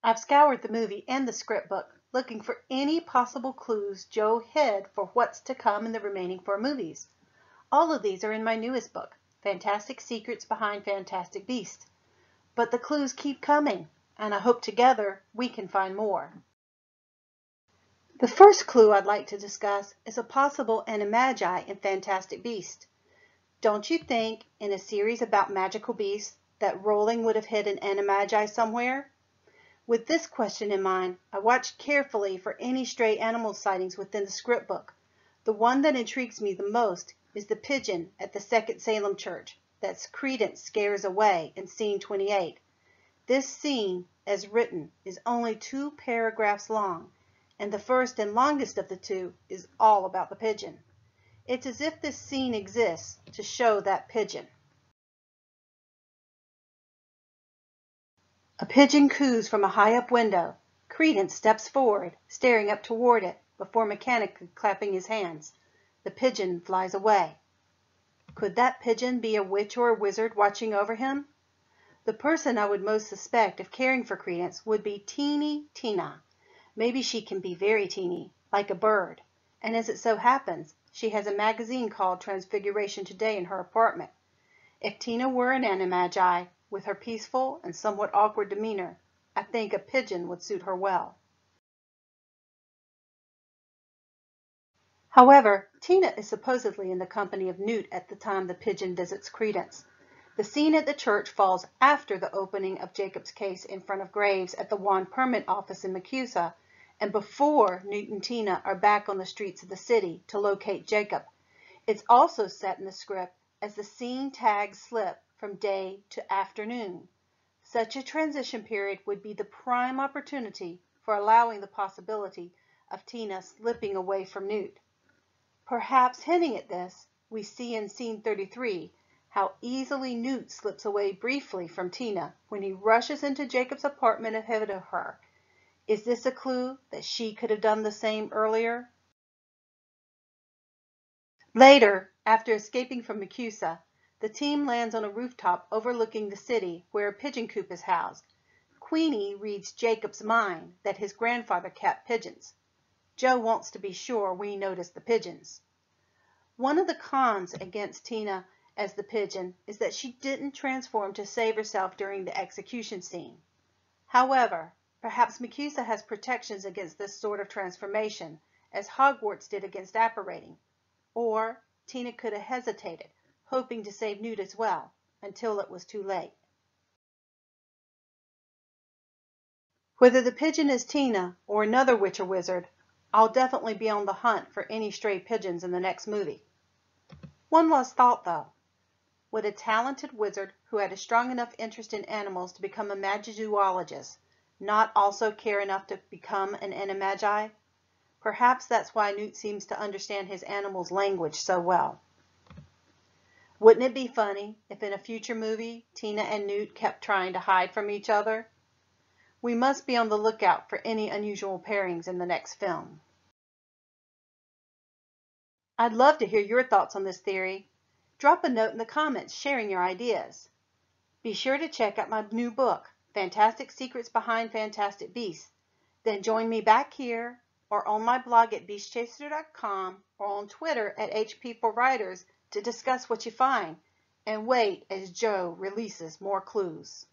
I've scoured the movie and the script book, looking for any possible clues Joe hid for what's to come in the remaining 4 movies. All of these are in my newest book, Fantastic Secrets Behind Fantastic Beasts. But the clues keep coming, and I hope together we can find more. The first clue I'd like to discuss is a possible Animagi in Fantastic Beasts. Don't you think, in a series about magical beasts, that Rowling would have hid an Animagi somewhere? With this question in mind, I watched carefully for any stray animal sightings within the script book. The one that intrigues me the most is the pigeon at the Second Salem Church that Credence scares away in scene 28. This scene, as written, is only 2 paragraphs long, and the first and longest of the 2 is all about the pigeon. It's as if this scene exists to show that pigeon. A pigeon coos from a high-up window. Credence steps forward, staring up toward it, before mechanically clapping his hands. The pigeon flies away. Could that pigeon be a witch or a wizard watching over him? The person I would most suspect of caring for Credence would be Teeny Tina. Maybe she can be very teeny, like a bird, and as it so happens, she has a magazine called Transfiguration Today in her apartment. If Tina were an Animagi, with her peaceful and somewhat awkward demeanor, I think a pigeon would suit her well. However, Tina is supposedly in the company of Newt at the time the pigeon visits Credence. The scene at the church falls after the opening of Jacob's case in front of Graves at the Wand Permit office in Macusa, and before Newt and Tina are back on the streets of the city to locate Jacob. It's also set in the script as the scene tags slip from day to afternoon. Such a transition period would be the prime opportunity for allowing the possibility of Tina slipping away from Newt. Perhaps hinting at this, we see in scene 33 how easily Newt slips away briefly from Tina when he rushes into Jacob's apartment ahead of her. Is this a clue that she could have done the same earlier? Later, after escaping from Macusa, the team lands on a rooftop overlooking the city where a pigeon coop is housed. Queenie reads Jacob's mind that his grandfather kept pigeons. Joe wants to be sure we notice the pigeons. One of the cons against Tina as the pigeon is that she didn't transform to save herself during the execution scene. However, perhaps Macusa has protections against this sort of transformation, as Hogwarts did against apparating. Or Tina could have hesitated, hoping to save Newt as well, until it was too late. Whether the pigeon is Tina or another witch or wizard, I'll definitely be on the hunt for any stray pigeons in the next movie. One last thought though. Would a talented wizard who had a strong enough interest in animals to become a magizoologist not also care enough to become an Animagi? Perhaps that's why Newt seems to understand his animal's language so well. Wouldn't it be funny if in a future movie Tina and Newt kept trying to hide from each other? We must be on the lookout for any unusual pairings in the next film. I'd love to hear your thoughts on this theory. Drop a note in the comments sharing your ideas. Be sure to check out my new book, Fantastic Secrets Behind Fantastic Beasts. Then join me back here or on my blog at beastchaser.com or on Twitter at HP4Writers to discuss what you find and wait as Joe releases more clues.